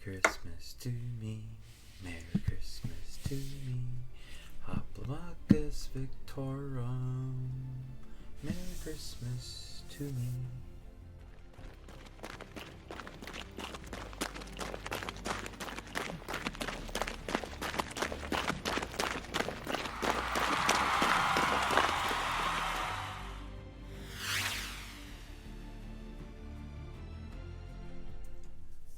Christmas to me, Merry Christmas to me, Hoplomachus Victorum, Merry Christmas to me.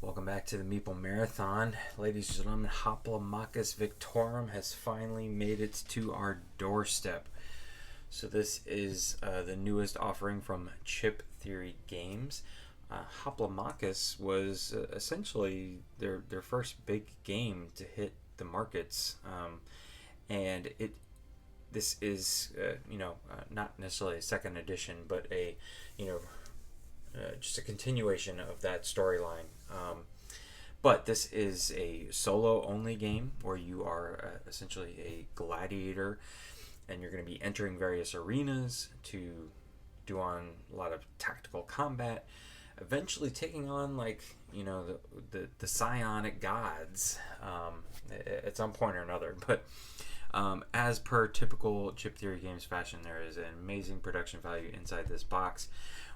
Welcome back to the Meeple Marathon. Ladies and gentlemen, Hoplomachus Victorum has finally made it to our doorstep. So this is the newest offering from Chip Theory Games. Hoplomachus was essentially their first big game to hit the markets. And this is not necessarily a second edition, but a just a continuation of that storyline. But this is a solo-only game where you are essentially a gladiator, and you're going to be entering various arenas to do on a lot of tactical combat, eventually taking on the psionic gods at some point or another. But as per typical Chip Theory Games fashion, there is an amazing production value inside this box.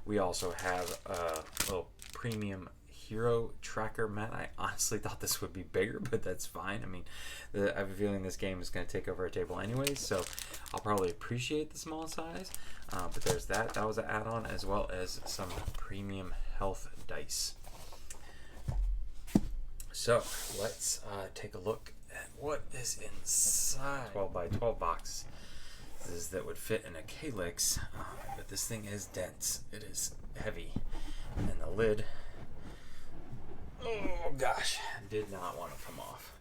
We also have a little premium hero tracker mat. I honestly thought this would be bigger, but that's fine. I mean, I have a feeling this game is going to take over a table anyways, so I'll probably appreciate the small size. But there's that. That was an add-on, as well as some premium health dice. So let's take a look at what is inside. 12 by 12 box. That would fit in a calyx, but this thing is dense. It is heavy, and the lid, oh gosh, did not want to come off.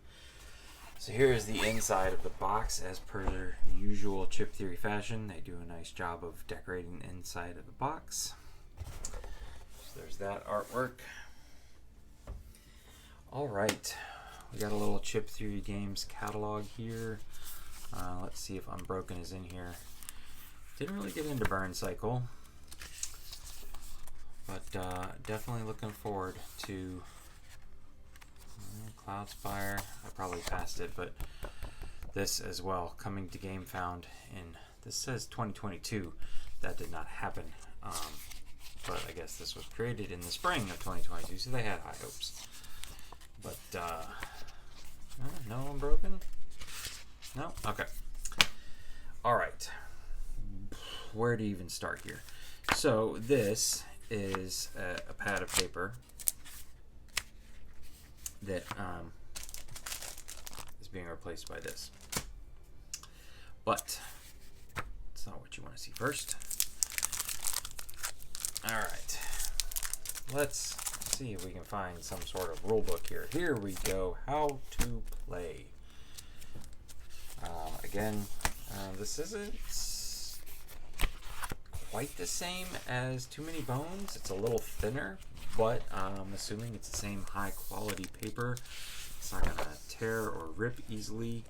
So here is the inside of the box. As per their usual Chip Theory fashion, they do a nice job of decorating the inside of the box. So there's that artwork. All right, we got a little Chip Theory Games catalog here. Let's see if Unbroken is in here. Didn't really get into Burn Cycle, but definitely looking forward to Cloudspire. I probably passed it, but this as well, coming to GameFound in, this says 2022. That did not happen, but I guess this was created in the spring of 2022, so they had high hopes. But no Unbroken? No? Okay. All right. Where to even start here? So this is a pad of paper that is being replaced by this. But it's not what you want to see first. All right. Let's see if we can find some sort of rule book here. Here we go. How to play. Again, this isn't quite the same as Too Many Bones. It's a little thinner, but I'm assuming it's the same high quality paper. It's not going to tear or rip easily.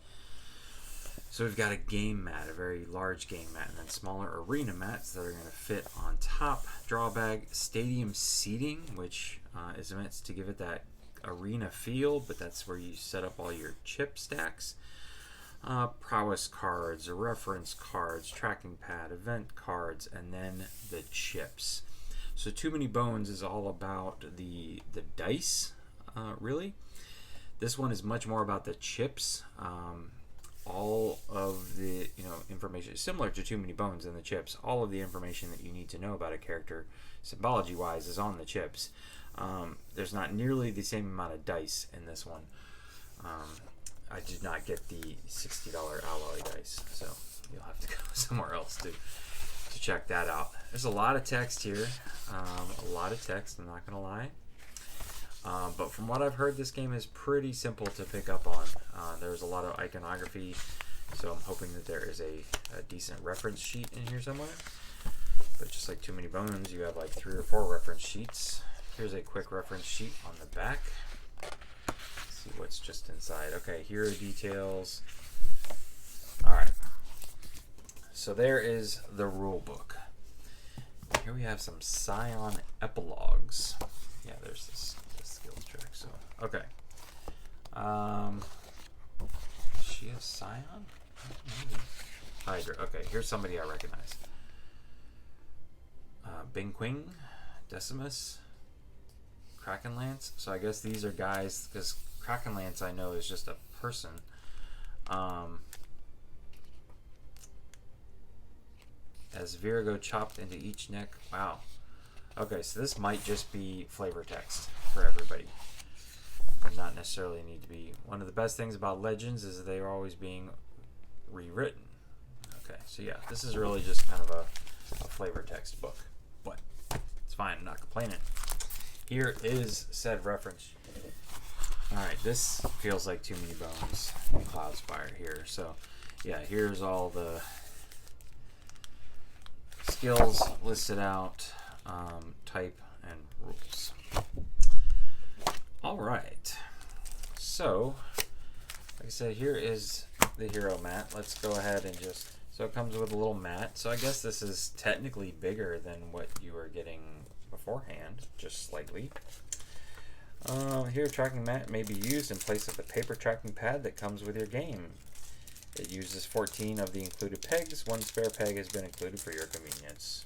So we've got a game mat, a very large game mat, and then smaller arena mats that are going to fit on top. Draw bag, stadium seating, which is meant to give it that arena feel, but that's where you set up all your chip stacks. Prowess cards, reference cards, tracking pad, event cards, and then the chips. So Too Many Bones is all about the dice, really. This one is much more about the chips. All of the information, similar to Too Many Bones and the chips, all of the information that you need to know about a character, symbology-wise, is on the chips. There's not nearly the same amount of dice in this one. I did not get the $60 alloy dice, so you'll have to go somewhere else to check that out. There's a lot of text here, I'm not going to lie. But from what I've heard, this game is pretty simple to pick up on. There's a lot of iconography, so I'm hoping that there is a decent reference sheet in here somewhere. But just like Too Many Bones, you have like 3 or 4 reference sheets. Here's a quick reference sheet on the back. See what's just inside. Okay, here are details. All right, so there is the rule book. Here we have some Scion epilogues. Yeah, there's this skills track. So okay, Is she a Scion? Maybe. Hydra. Okay, here's somebody I recognize. Bing Quing, Decimus, Krakenlance. So I guess these are guys, because Krakenlance I know is just a person. As Virago chopped into each neck. Wow. Okay, so this might just be flavor text for everybody. And not necessarily need to be. One of the best things about Legends is they are always being rewritten. Okay, so yeah, this is really just kind of a flavor text book. But it's fine, I'm not complaining. Here is said reference. Alright, this feels like too many bones in Cloudspire here. So yeah, here's all the skills listed out, type, and rules. Alright, so like I said, here is the hero mat. Let's go ahead and just, so it comes with a little mat. So I guess this is technically bigger than what you were getting beforehand, just slightly. Here, tracking mat may be used in place of the paper tracking pad that comes with your game. It uses 14 of the included pegs. One spare peg has been included for your convenience.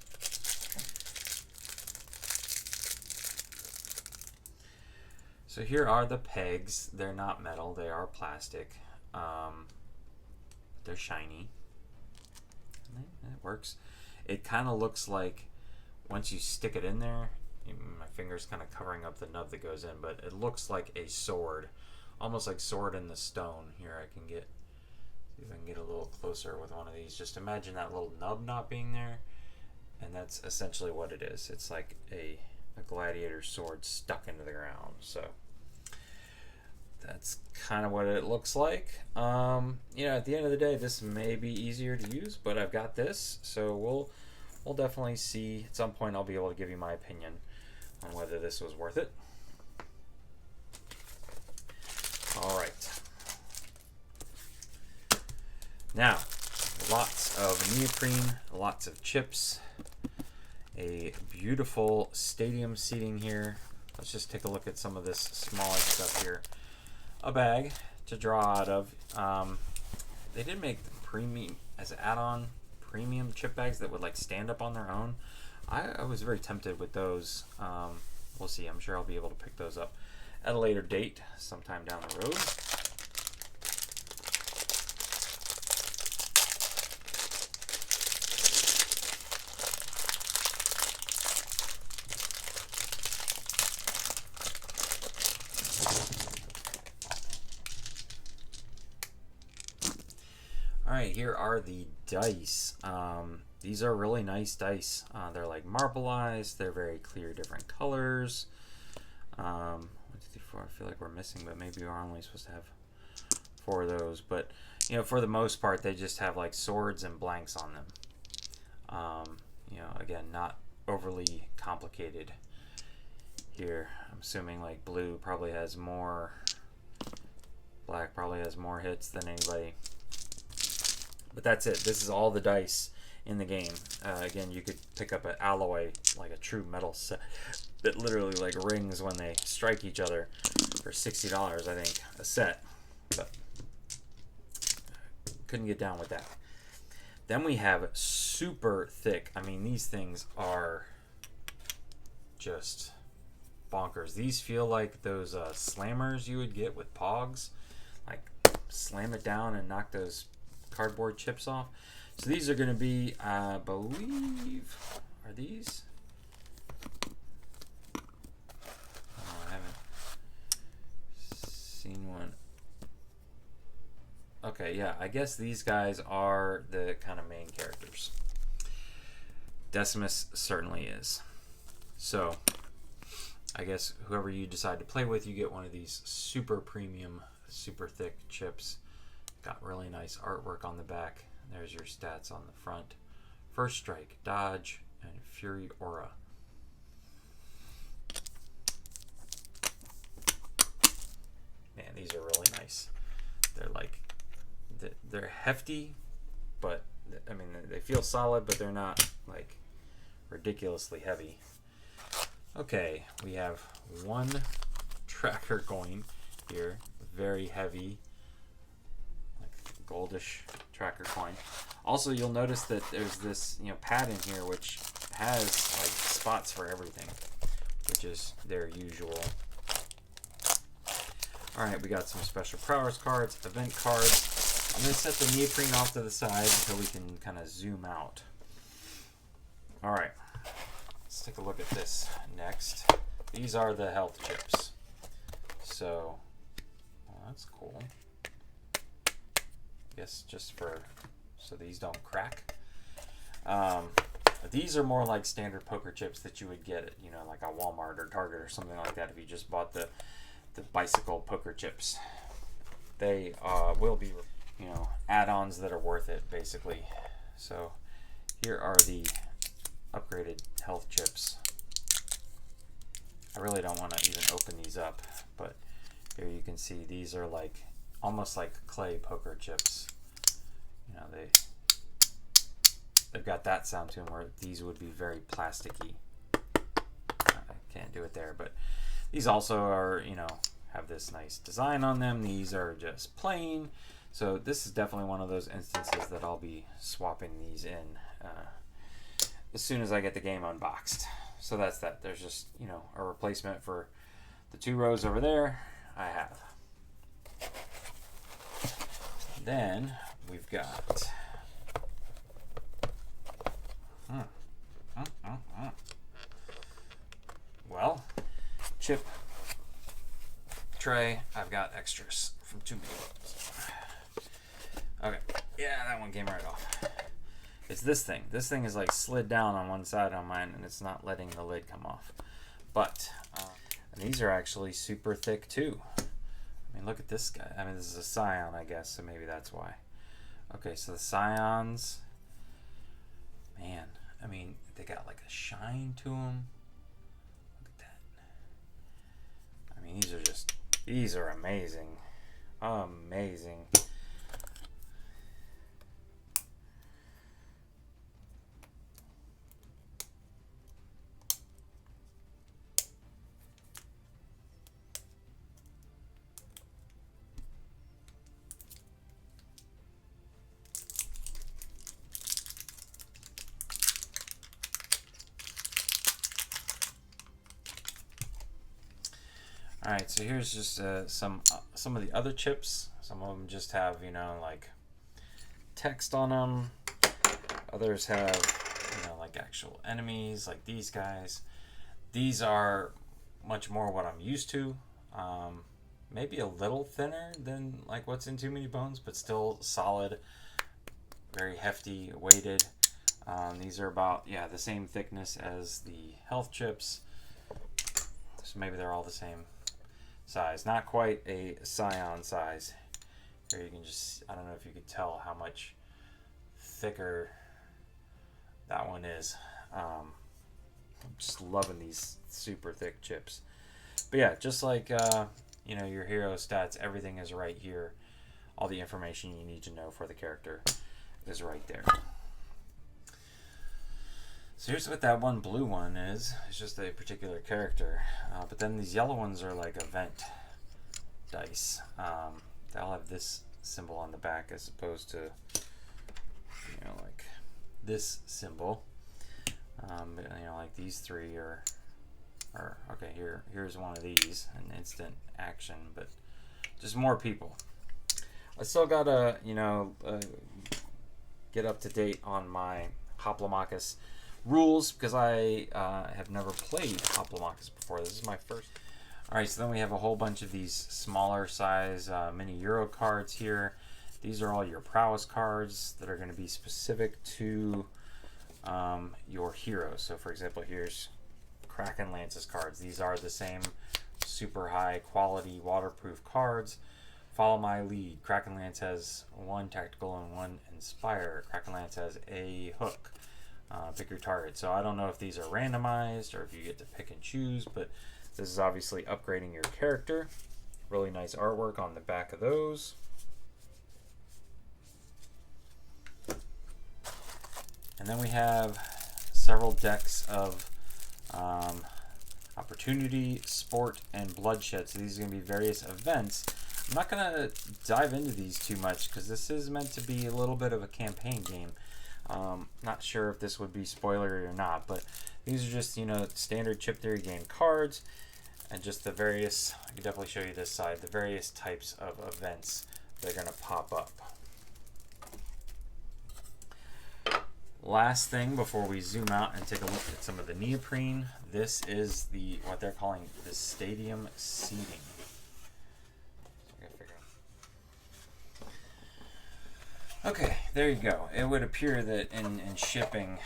So here are the pegs. They're not metal, they are plastic. They're shiny. It works. It kind of looks like once you stick it in there, my finger's kind of covering up the nub that goes in, but it looks like a sword. Almost like Sword in the Stone. Here I can get, see if I can get a little closer with one of these. Just imagine that little nub not being there, and that's essentially what it is. It's like a gladiator sword stuck into the ground. So that's kind of what it looks like. You know, at the end of the day, this may be easier to use, but I've got this, so we'll definitely see. At some point, I'll be able to give you my opinion on whether this was worth it. All right. Now, lots of neoprene, lots of chips, a beautiful stadium seating here. Let's just take a look at some of this smaller stuff here. A bag to draw out of. They did make the premium as an add-on premium chip bags that would like stand up on their own. I was very tempted with those. We'll see. I'm sure I'll be able to pick those up at a later date, sometime down the road. Alright, here are the dice. These are really nice dice. They're like marbleized. They're very clear, different colors. 1, 2, 3, 4. I feel like we're missing, but maybe we're only supposed to have 4 of those. But you know, for the most part, they just have like swords and blanks on them. You know, again, not overly complicated. Here, I'm assuming like blue probably has more. Black probably has more hits than anybody. But that's it. This is all the dice in the game. Again, you could pick up an alloy, like a true metal set, that literally like rings when they strike each other for $60, I think, a set. But couldn't get down with that. Then we have super thick. I mean, these things are just bonkers. These feel like those slammers you would get with Pogs. Like, slam it down and knock those cardboard chips off. So these are going to be, I believe, are these? Oh, I haven't seen one. Okay, yeah, I guess these guys are the kind of main characters. Decimus certainly is. So, I guess whoever you decide to play with, you get one of these super premium, super thick chips. Got really nice artwork on the back. There's your stats on the front. First Strike, Dodge, and Fury Aura. Man, these are really nice. They're like, they're hefty, but I mean, they feel solid, but they're not like ridiculously heavy. Okay, we have one tracker coin. here. Very heavy, like goldish tracker coin. Also, you'll notice that there's this, pad in here which has like spots for everything, which is their usual. All right, we got some special prowess cards, event cards. I'm gonna set the neoprene off to the side so we can kind of zoom out. All right, let's take a look at this next. These are the health chips. So, well, that's cool. I guess just so these don't crack. These are more like standard poker chips that you would get at, like a Walmart or Target or something like that if you just bought the bicycle poker chips. They will be, add-ons that are worth it, basically. So here are the upgraded health chips. I really don't want to even open these up, but here you can see these are like almost like clay poker chips. They've got that sound to them where these would be very plasticky. I can't do it there, but these also are, have this nice design on them. These are just plain. So this is definitely one of those instances that I'll be swapping these in as soon as I get the game unboxed. So that's that. There's just, a replacement for the 2 rows over there I have. Then we've got well, chip tray. I've got extras from Too Many Bones. Okay, yeah, that one came right off. It's this thing. This thing is like slid down on one side on mine, and it's not letting the lid come off. But and these are actually super thick too. I mean, look at this guy. I mean, this is a Scion, I guess, so maybe that's why. Okay, so the Scions, man, I mean, they got like a shine to them. Look at that. I mean, these are amazing. Amazing. All right, so here's just some of the other chips. Some of them just have, like text on them. Others have, like actual enemies, like these guys. These are much more what I'm used to. Maybe a little thinner than like what's in Too Many Bones, but still solid, very hefty, weighted. These are about, the same thickness as the health chips. So maybe they're all the same size. Not quite a Scion size. Here you can just, I don't know if you could tell how much thicker that one is. I'm just loving these super thick chips. But yeah, just like your hero stats, everything is right here. All the information you need to know for the character is right there. So here's what that one blue one is. It's just a particular character. But then these yellow ones are like event dice. They'll have this symbol on the back as opposed to, like this symbol. Like these three are okay, here's one of these, an instant action, but just more people. I still gotta, get up to date on my Hoplomachus rules because I have never played Hoplomachus before. This is my first. All right, so then we have a whole bunch of these smaller size mini Euro cards here. These are all your prowess cards that are going to be specific to your hero. So for example, here's Kraken Lance's cards. These are the same super high quality waterproof cards. Follow my lead. Kraken Lance has 1 tactical and 1 inspire. Kraken Lance has a hook. Pick your target. So I don't know if these are randomized or if you get to pick and choose, but this is obviously upgrading your character. Really nice artwork on the back of those. And then we have several decks of Opportunity, Sport, and Bloodshed. So these are going to be various events. I'm not going to dive into these too much because this is meant to be a little bit of a campaign game. Not sure if this would be spoilery or not, but these are just, you know, standard chip theory game cards and just the various, I can definitely show you this side, the various types of events that are going to pop up. Last thing before we zoom out and take a look at some of the neoprene, this is the what they're calling the stadium seating. Okay, there you go. It would appear that in shipping,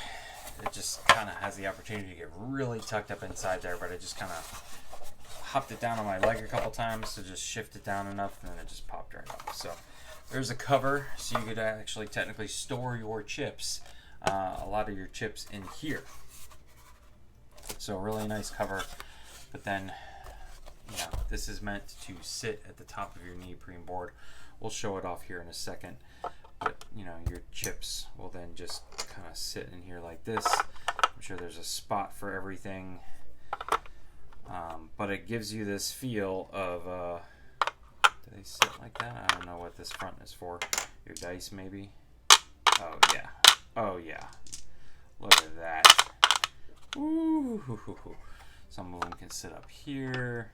it just kind of has the opportunity to get really tucked up inside there, but I just kind of hopped it down on my leg a couple times to just shift it down enough, and then it just popped right off. So there's a cover, so you could actually technically store your chips. A lot of your chips in here. So really nice cover, but then, you know, this is meant to sit at the top of your neoprene board. We'll show it off here in a second, but you know, your chips will then just kind of sit in here like this. I'm sure there's a spot for everything, but it gives you this feel of, do they sit like that? I don't know what this front is for. Your dice maybe? Oh yeah. Oh yeah, look at that. Ooh, some of them can sit up here.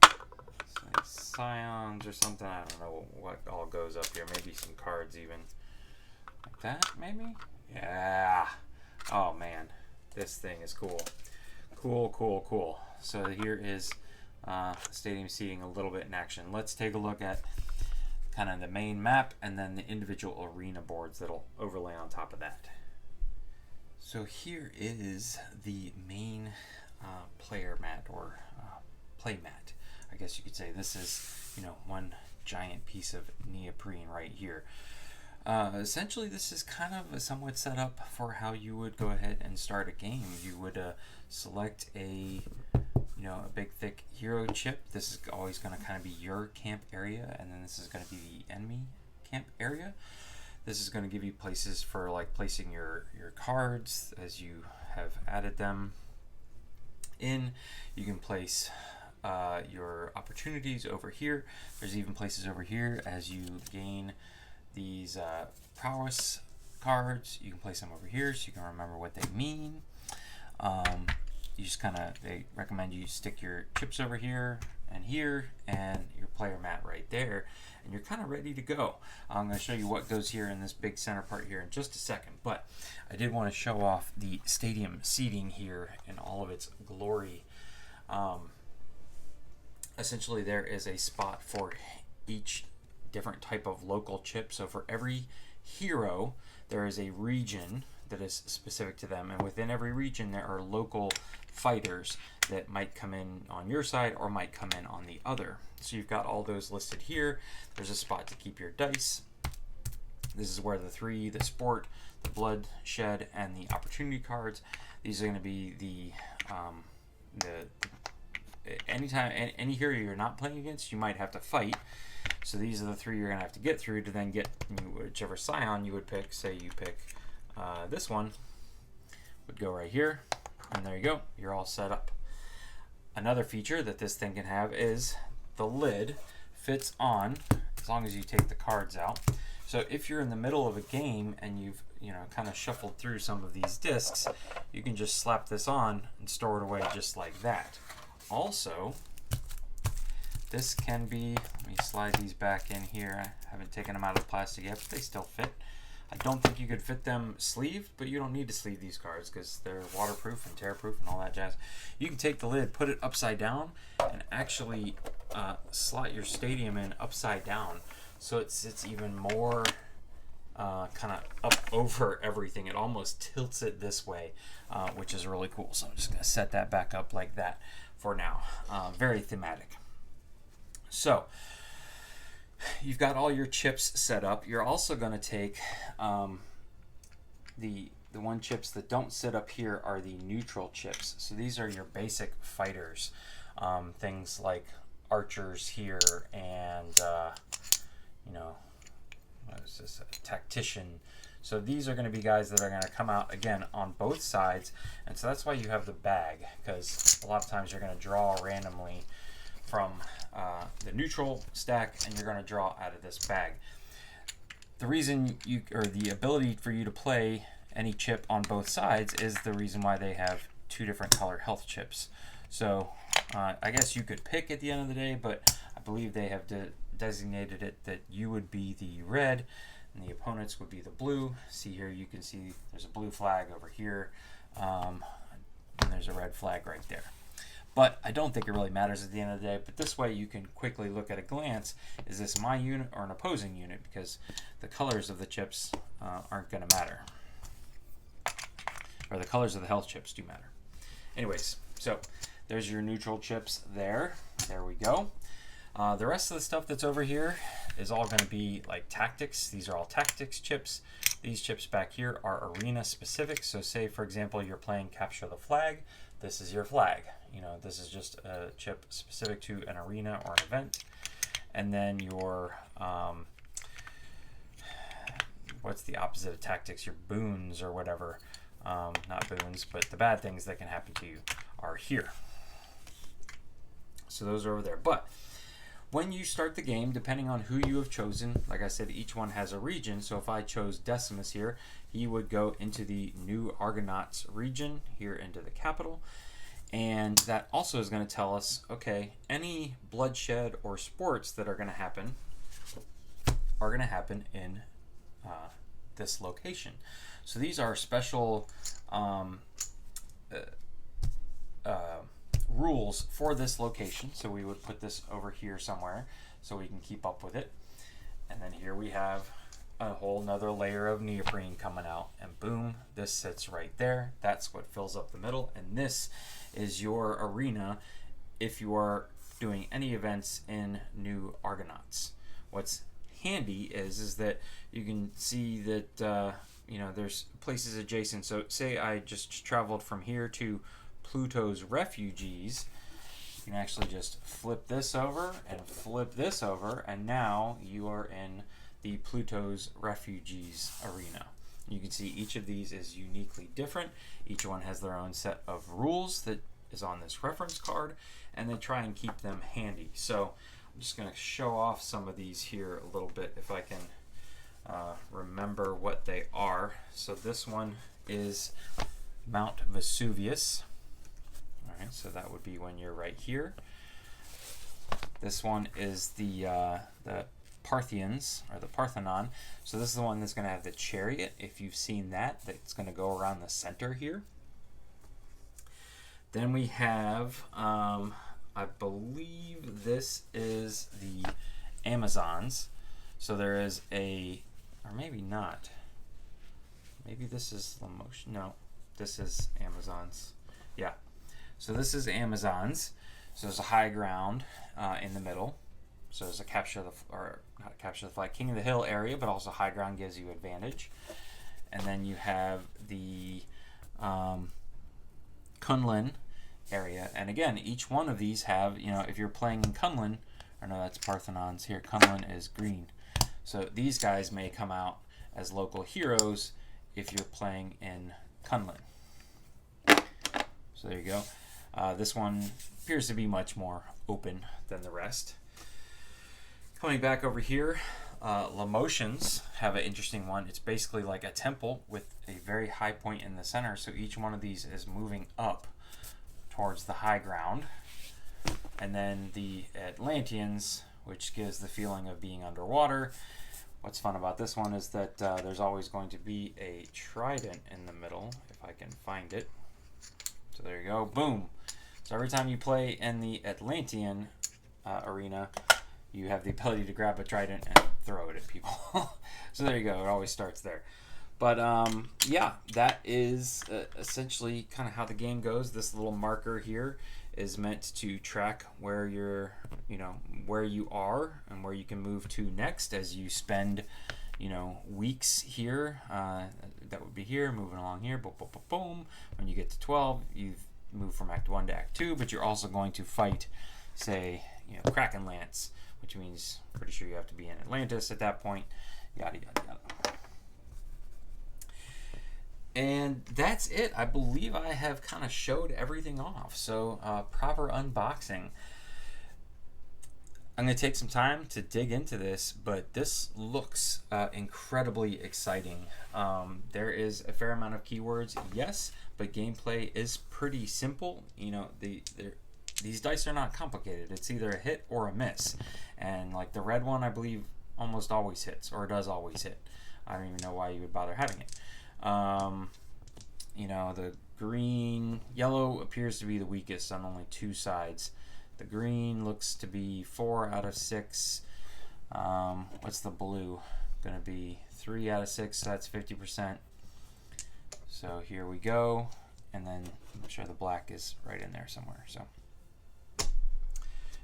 It's like scions or something. I don't know what all goes up here. Maybe some cards even. Like that, maybe? Yeah. Oh man, this thing is cool. Cool, cool, cool. So here is stadium seating a little bit in action. Let's take a look at kind of the main map and then the individual arena boards that'll overlay on top of that. So here is the main player mat or play mat, I guess you could say. This is, you know, one giant piece of neoprene right here. Essentially this is kind of a somewhat set up for how you would go ahead and start a game. You would select a a big thick hero chip. This is always going to kind of be your camp area, and then this is going to be the enemy camp area. This is going to give you places for like placing your cards as you have added them in. You can place your opportunities over here. There's even places over here as you gain these prowess cards. You can place them over here so you can remember what they mean. You just they recommend you stick your chips over here and your player mat right there, and you're kind of ready to go. I'm going to show you what goes here in this big center part here in just a second, but I did want to show off the stadium seating here in all of its glory. Essentially there is a spot for each different type of local chip. So for every hero there is a region that is specific to them, and within every region there are local fighters that might come in on your side or might come in on the other. So you've got all those listed here. There's a spot to keep your dice. This is where the sport, the bloodshed, and the opportunity cards. These are going to be the anytime any hero you're not playing against, you might have to fight. So these are the three you're going to have to get through to then get whichever scion you would pick. Say you pick this one, would go right here, and there you go, you're all set up. Another feature that this thing can have is the lid fits on as long as you take the cards out. So if you're in the middle of a game and you've kind of shuffled through some of these discs, you can just slap this on and store it away just like that. Also, this can be, let me slide these back in here. I haven't taken them out of the plastic yet, but they still fit. I don't think you could fit them sleeved, but you don't need to sleeve these cards because they're waterproof and tear-proof and all that jazz. You can take the lid, put it upside down, and actually slot your stadium in upside down, so it sits even more kind of up over everything. It almost tilts it this way, which is really cool. So I'm just going to set that back up like that for now. Very thematic. So you've got all your chips set up. You're also going to take the one chips that don't sit up here are the neutral chips. So these are your basic fighters, things like archers here, and what is this? A tactician, So these are going to be guys that are going to come out again on both sides, and so that's why you have the bag, because a lot of times you're going to draw randomly from the neutral stack, and you're going to draw out of this bag. The reason you, or the ability for you to play any chip on both sides, is the reason why they have two different color health chips. So I guess you could pick at the end of the day, but I believe they have designated it that you would be the red and the opponents would be the blue. See here, you can see there's a blue flag over here, and there's a red flag right there. But I don't think it really matters at the end of the day, but this way you can quickly look at a glance, is this my unit or an opposing unit, because the colors of the chips aren't going to matter. Or the colors of the health chips do matter. Anyways, so there's your neutral chips there. There we go. The rest of the stuff that's over here is all going to be like tactics. These are all tactics chips. These chips back here are arena specific. So say, for example, you're playing capture the flag. This is your flag. You know, this is just a chip specific to an arena or an event. And then your, what's the opposite of tactics? Your boons or whatever. Not boons, but the bad things that can happen to you are here. So those are over there. But when you start the game, depending on who you have chosen, like I said, each one has a region. So if I chose Decimus here, he would go into the New Argonauts region, here into the capital. And that also is going to tell us, okay, any bloodshed or sports that are going to happen in this location. So these are special rules for this location. So we would put this over here somewhere so we can keep up with it. And then here we have a whole nother layer of neoprene coming out, and boom, this sits right there. That's what fills up the middle, and this is your arena if you are doing any events in New Argonauts. What's handy is that you can see that you know, there's places adjacent. So say I just traveled from here to Pluto's refugees, you can actually just flip this over and flip this over, and now you are in the Pluto's refugees arena. You can see each of these is uniquely different. Each one has their own set of rules that is on this reference card, and they try and keep them handy. So I'm just going to show off some of these here a little bit if I can remember what they are. So this one is Mount Vesuvius. All right, so that would be when you're right here. This one is the Parthians, or the Parthenon. So this is the one that's going to have the chariot. If you've seen that, that's going to go around the center here. Then we have, I believe this is the Amazons. So there is a, or maybe not. Maybe this is Lamotion. No, this is Amazons. Yeah. So this is Amazons. So there's a high ground in the middle. So there's a capture the, or not capture the flag, King of the Hill area, but also high ground gives you advantage. And then you have the Kunlun area. And again, each one of these have, you know, if you're playing in Kunlun, or no, that's Parthenons here. Kunlun is green. So these guys may come out as local heroes if you're playing in Kunlun. So there you go. This one appears to be much more open than the rest. Coming back over here, Lamotians have an interesting one. It's basically like a temple with a very high point in the center. So each one of these is moving up towards the high ground. And then the Atlanteans, which gives the feeling of being underwater. What's fun about this one is that there's always going to be a trident in the middle, if I can find it. So there you go, boom. So every time you play in the Atlantean arena, you have the ability to grab a trident and throw it at people. So there you go, it always starts there. But yeah, that is essentially kind of how the game goes. This little marker here is meant to track where you're, you know, where you are and where you can move to next as you spend, you know, weeks here. That would be here, moving along here, boom, boom, boom, boom. When you get to 12, you've moved from Act 1 to Act 2, but you're also going to fight, say, you know, Kraken Lance, which means pretty sure you have to be in Atlantis at that point, yada, yada, yada. And that's it. I believe I have kind of showed everything off. So proper unboxing. I'm going to take some time to dig into this, but this looks incredibly exciting. There is a fair amount of keywords, yes, but gameplay is pretty simple. You know, these dice are not complicated. It's either a hit or a miss. And like the red one, I believe almost always hits, or does always hit. I don't even know why you would bother having it. You know, the yellow appears to be the weakest on only 2 sides. The green looks to be 4 out of 6. What's the blue gonna be? 3 out of 6, so that's 50%. So here we go. And then I'm sure the black is right in there somewhere. So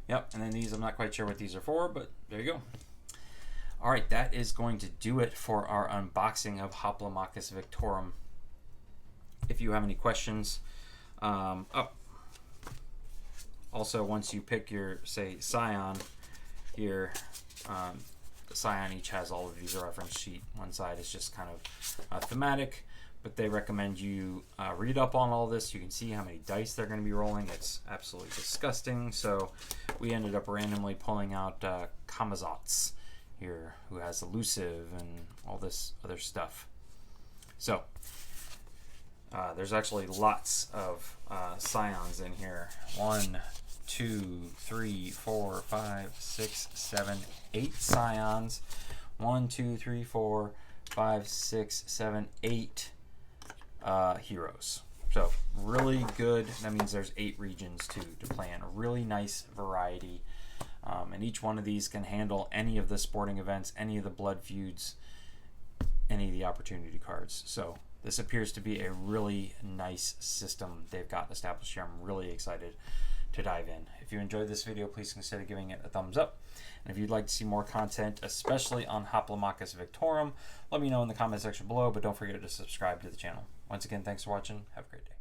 yep, and then these, I'm not quite sure what these are for, but there you go. All right, that is going to do it for our unboxing of Hoplomachus Victorum. If you have any questions, also, once you pick your, say, Scion here, the Scion each has all of these, a reference sheet. One side is just kind of thematic, but they recommend you read up on all this. You can see how many dice they're going to be rolling. It's absolutely disgusting. So we ended up randomly pulling out Kamazotz here, who has elusive and all this other stuff. So there's actually lots of Scions in here. 1, 2, 3, 4, 5, 6, 7, 8 Scions. 1, 2, 3, 4, 5, 6, 7, 8 heroes. So really good. That means there's 8 regions to play in. A really nice variety. And each one of these can handle any of the sporting events, any of the blood feuds, any of the opportunity cards. So this appears to be a really nice system they've got established here. I'm really excited to dive in. If you enjoyed this video, please consider giving it a thumbs up. And if you'd like to see more content, especially on Hoplomachus Victorum, let me know in the comment section below, but don't forget to subscribe to the channel. Once again, thanks for watching. Have a great day.